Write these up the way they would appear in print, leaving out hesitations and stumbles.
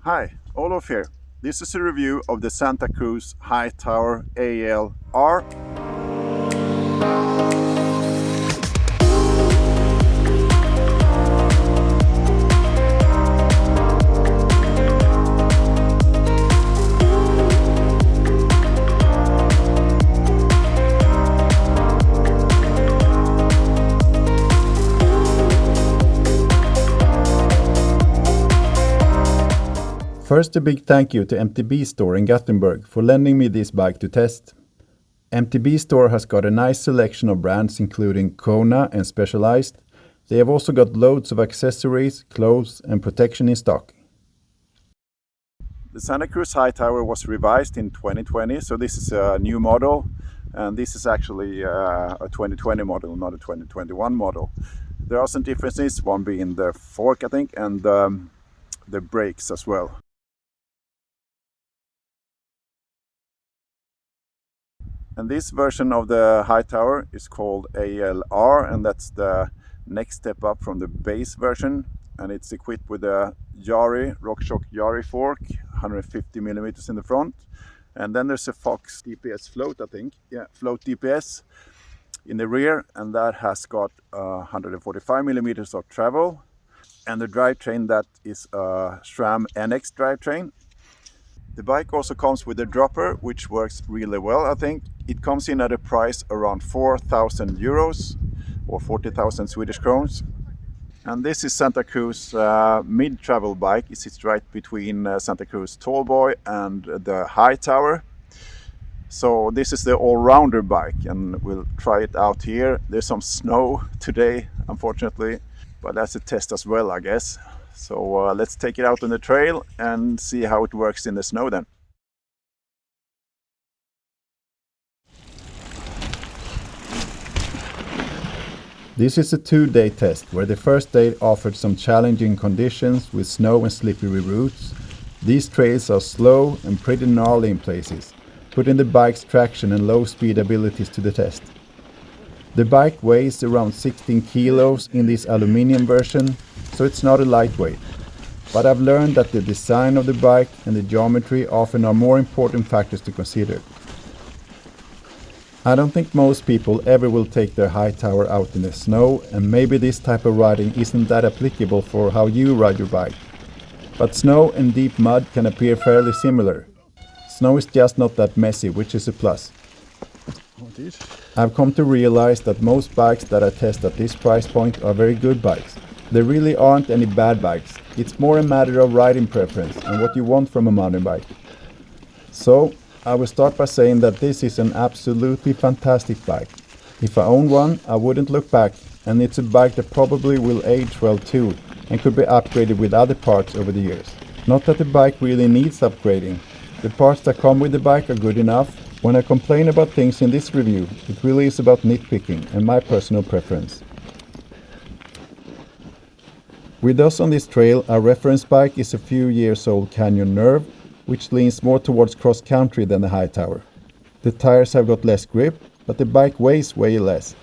Hi, Olof here. This is a review of the Santa Cruz Hightower ALR. First, a big thank you to MTB Store in Gothenburg for lending me this bike to test. MTB Store has got a nice selection of brands including Kona and Specialized. They have also got loads of accessories, clothes and protection in stock. The Santa Cruz Hightower was revised in 2020, so this is a new model, and this is actually a 2020 model, not a 2021 model. There are some differences, one being the fork I think, and the brakes as well. And this version of the Hightower is called ALR, and that's the next step up from the base version. And it's equipped with a RockShox Yari fork, 150 millimeters in the front. And then there's a Fox DPS float, I think. Yeah, float DPS in the rear, and that has got 145 millimeters of travel. And the drivetrain, that is a SRAM NX drivetrain. The bike also comes with a dropper, which works really well, I think. It comes in at a price around 4,000 euros or 40,000 Swedish crowns. And this is Santa Cruz mid-travel bike. It sits right between Santa Cruz Tallboy and the Hightower. So this is the all-rounder bike, and we'll try it out here. There's some snow today, unfortunately, but that's a test as well, I guess. So let's take it out on the trail and see how it works in the snow then. This is a 2-day test where the first day offered some challenging conditions with snow and slippery routes. These trails are slow and pretty gnarly in places, putting the bike's traction and low speed abilities to the test. The bike weighs around 16 kilos in this aluminium version, so it's not a lightweight. But I've learned that the design of the bike and the geometry often are more important factors to consider. I don't think most people ever will take their Hightower out in the snow, and maybe this type of riding isn't that applicable for how you ride your bike. But snow and deep mud can appear fairly similar. Snow is just not that messy, which is a plus. I've come to realize that most bikes that I test at this price point are very good bikes. There really aren't any bad bikes. It's more a matter of riding preference and what you want from a mountain bike. So, I will start by saying that this is an absolutely fantastic bike. If I owned one, I wouldn't look back, and it's a bike that probably will age well too and could be upgraded with other parts over the years. Not that the bike really needs upgrading. The parts that come with the bike are good enough. When I complain about things in this review, it really is about nitpicking and my personal preference. With us on this trail, our reference bike is a few years old Canyon Nerve, which leans more towards cross-country than the Hightower. The tires have got less grip, but the bike weighs way less.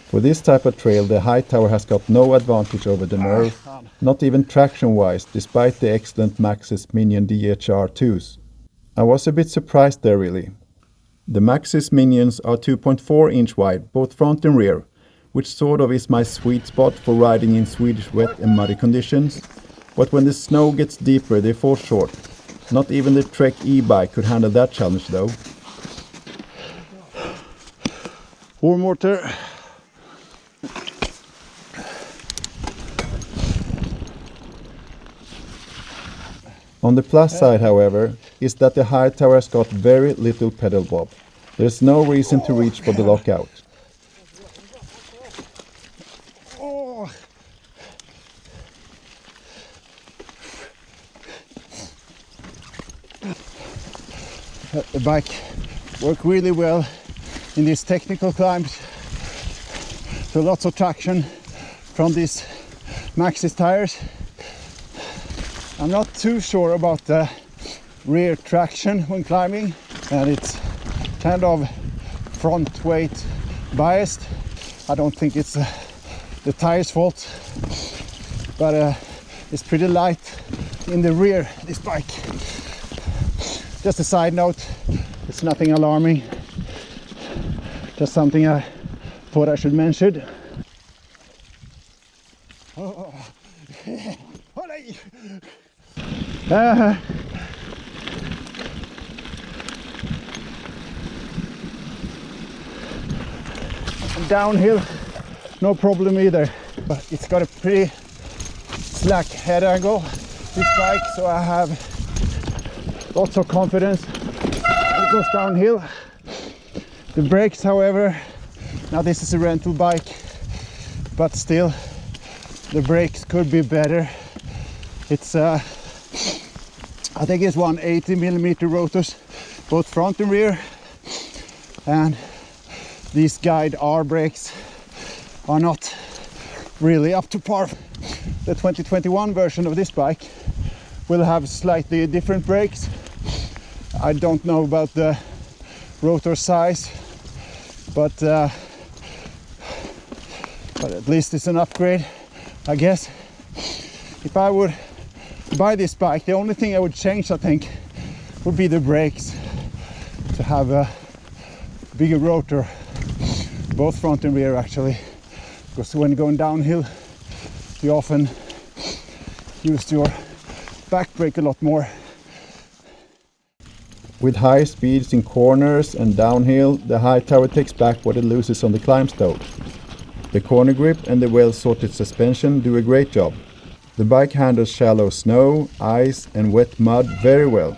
For this type of trail, the Hightower has got no advantage over the Nerve, not even traction-wise, despite the excellent Maxxis Minion DHR2s. I was a bit surprised there really. The Maxxis Minions are 2.4 inch wide, both front and rear, which sort of is my sweet spot for riding in Swedish wet and muddy conditions. But when the snow gets deeper, they fall short. Not even the Trek e-bike could handle that challenge though. Warm water. On the plus side, however, is that the Hightower has got very little pedal bob. There's no reason to reach for the lockout. The bike works really well in these technical climbs. So lots of traction from these Maxxis tires. I'm not too sure about the rear traction when climbing, and it's kind of front weight biased. I don't think it's the tire's fault, but it's pretty light in the rear, this bike. Just a side note, it's nothing alarming, just something I thought I should mention. Oh. Downhill, no problem either, but it's got a pretty slack head angle, this bike, so I have lots of confidence when it goes downhill. The brakes, however, now this is a rental bike, but still the brakes could be better. It's I think it's 180mm rotors, both front and rear, and these guide R brakes are not really up to par. The 2021 version of this bike will have slightly different brakes. I don't know about the rotor size, but at least it's an upgrade, I guess. If I would buy this bike, the only thing I would change, I think, would be the brakes, to have a bigger rotor, both front and rear actually, because when going downhill you often use your back brake a lot more. With high speeds in corners and downhill, the Hightower takes back what it loses on the climb slope. The corner grip and the well-sorted suspension do a great job. The bike handles shallow snow, ice and wet mud very well.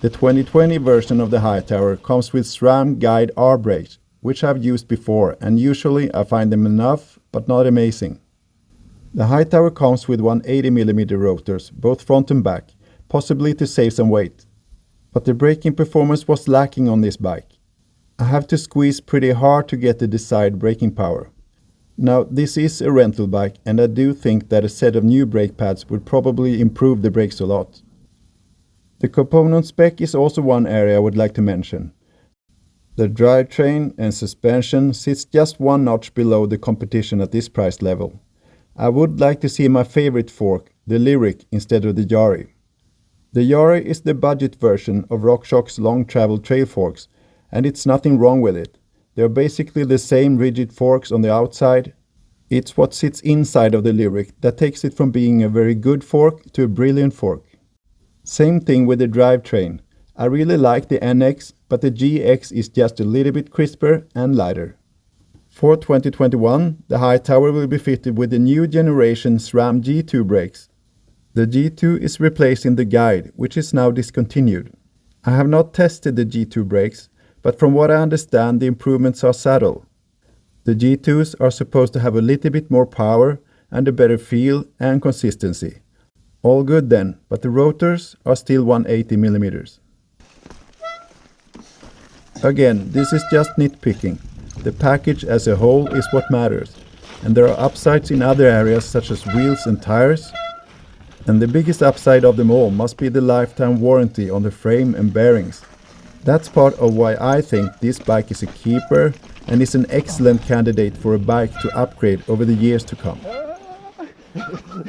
The 2020 version of the Hightower comes with SRAM Guide R brakes, which I've used before, and usually I find them enough, but not amazing. The Hightower comes with 180mm rotors, both front and back, possibly to save some weight. But the braking performance was lacking on this bike. I have to squeeze pretty hard to get the desired braking power. Now, this is a rental bike, and I do think that a set of new brake pads would probably improve the brakes a lot. The component spec is also one area I would like to mention. The drivetrain and suspension sits just one notch below the competition at this price level. I would like to see my favorite fork, the Lyric, instead of the Yari. The Yari is the budget version of RockShox's long travel trail forks, and it's nothing wrong with it. They are basically the same rigid forks on the outside. It's what sits inside of the Lyric that takes it from being a very good fork to a brilliant fork. Same thing with the drivetrain. I really like the NX, but the GX is just a little bit crisper and lighter. For 2021, the Hightower will be fitted with the new generation SRAM G2 brakes. The G2 is replacing the Guide, which is now discontinued. I have not tested the G2 brakes, but from what I understand, the improvements are subtle. The G2s are supposed to have a little bit more power and a better feel and consistency. All good then, but the rotors are still 180mm. Again, this is just nitpicking. The package as a whole is what matters, and there are upsides in other areas such as wheels and tires. And the biggest upside of them all must be the lifetime warranty on the frame and bearings. That's part of why I think this bike is a keeper and is an excellent candidate for a bike to upgrade over the years to come.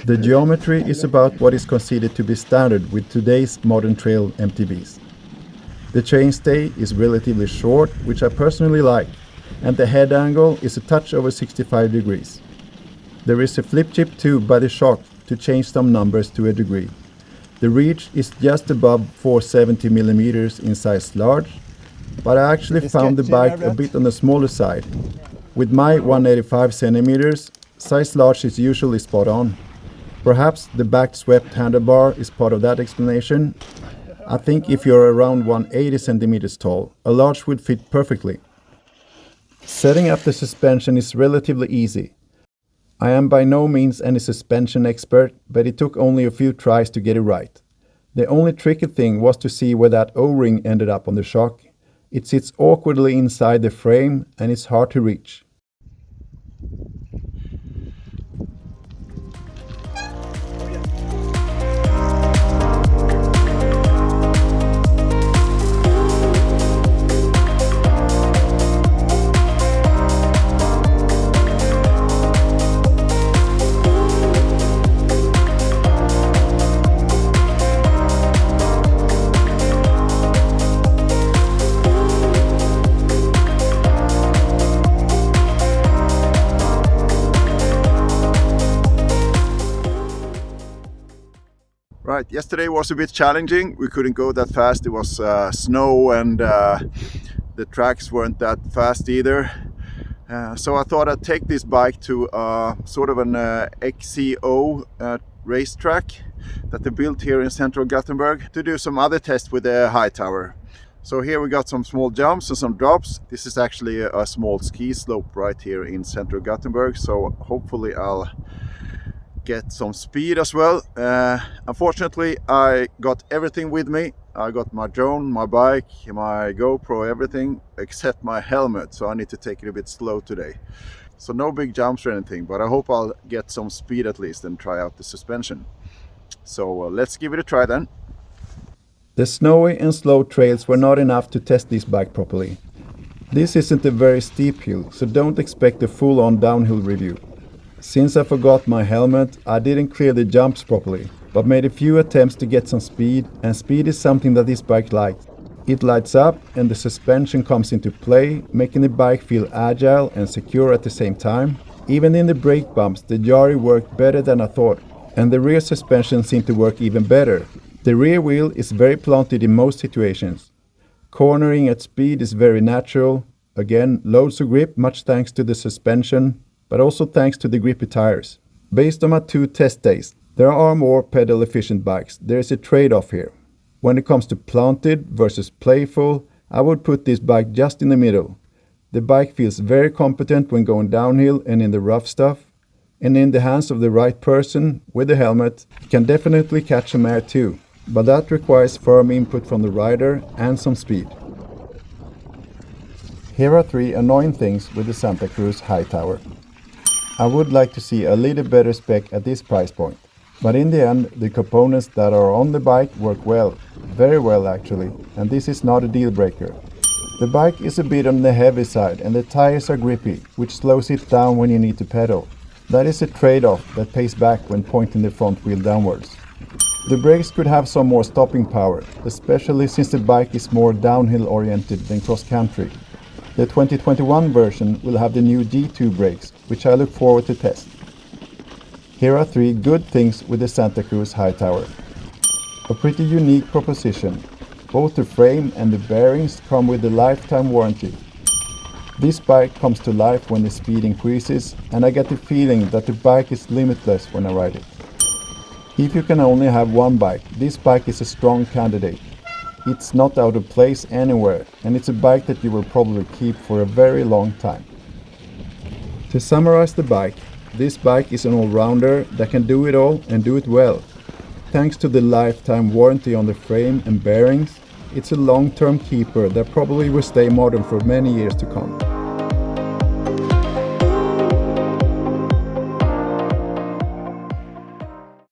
The geometry is about what is considered to be standard with today's modern trail MTBs. The chainstay is relatively short, which I personally like, and the head angle is a touch over 65 degrees. There is a flip chip tube by the shock to change some numbers to a degree. The reach is just above 470mm in size large, but I actually found the bike a bit on the smaller side. With my 185cm, size large is usually spot on. Perhaps the back swept handlebar is part of that explanation. I think if you're around 180cm tall, a large would fit perfectly. Setting up the suspension is relatively easy. I am by no means any suspension expert, but it took only a few tries to get it right. The only tricky thing was to see where that O-ring ended up on the shock. It sits awkwardly inside the frame and it's hard to reach. Right, yesterday was a bit challenging. We couldn't go that fast. It was snow and the tracks weren't that fast either. So I thought I'd take this bike to sort of an XCO racetrack that they built here in central Gothenburg to do some other tests with the Hightower. So here we got some small jumps and some drops. This is actually a small ski slope right here in central Gothenburg, so hopefully I'll get some speed as well. Unfortunately, I got everything with me. I got my drone, my bike, my GoPro, everything except my helmet, so I need to take it a bit slow today. So no big jumps or anything, but I hope I'll get some speed at least and try out the suspension. So let's give it a try then. The snowy and slow trails were not enough to test this bike properly. This isn't a very steep hill, so don't expect a full-on downhill review. Since I forgot my helmet, I didn't clear the jumps properly, but made a few attempts to get some speed, and speed is something that this bike likes. It lights up and the suspension comes into play, making the bike feel agile and secure at the same time. Even in the brake bumps, the Jari worked better than I thought, and the rear suspension seemed to work even better. The rear wheel is very planted in most situations. Cornering at speed is very natural. Again, loads of grip, much thanks to the suspension, but also thanks to the grippy tires. Based on my 2 test days, there are more pedal efficient bikes. There is a trade-off here. When it comes to planted versus playful, I would put this bike just in the middle. The bike feels very competent when going downhill and in the rough stuff, and in the hands of the right person with a helmet, it can definitely catch some air too, but that requires firm input from the rider and some speed. Here are 3 annoying things with the Santa Cruz Hightower. I would like to see a little better spec at this price point, but in the end the components that are on the bike work well, very well actually, and this is not a deal breaker. The bike is a bit on the heavy side and the tires are grippy, which slows it down when you need to pedal. That is a trade-off that pays back when pointing the front wheel downwards. The brakes could have some more stopping power, especially since the bike is more downhill oriented than cross-country. The 2021 version will have the new G2 brakes, which I look forward to test. Here are 3 good things with the Santa Cruz Hightower. A pretty unique proposition. Both the frame and the bearings come with a lifetime warranty. This bike comes to life when the speed increases, and I get the feeling that the bike is limitless when I ride it. If you can only have one bike, this bike is a strong candidate. It's not out of place anywhere, and it's a bike that you will probably keep for a very long time. To summarize the bike, this bike is an all-rounder that can do it all and do it well. Thanks to the lifetime warranty on the frame and bearings, it's a long-term keeper that probably will stay modern for many years to come.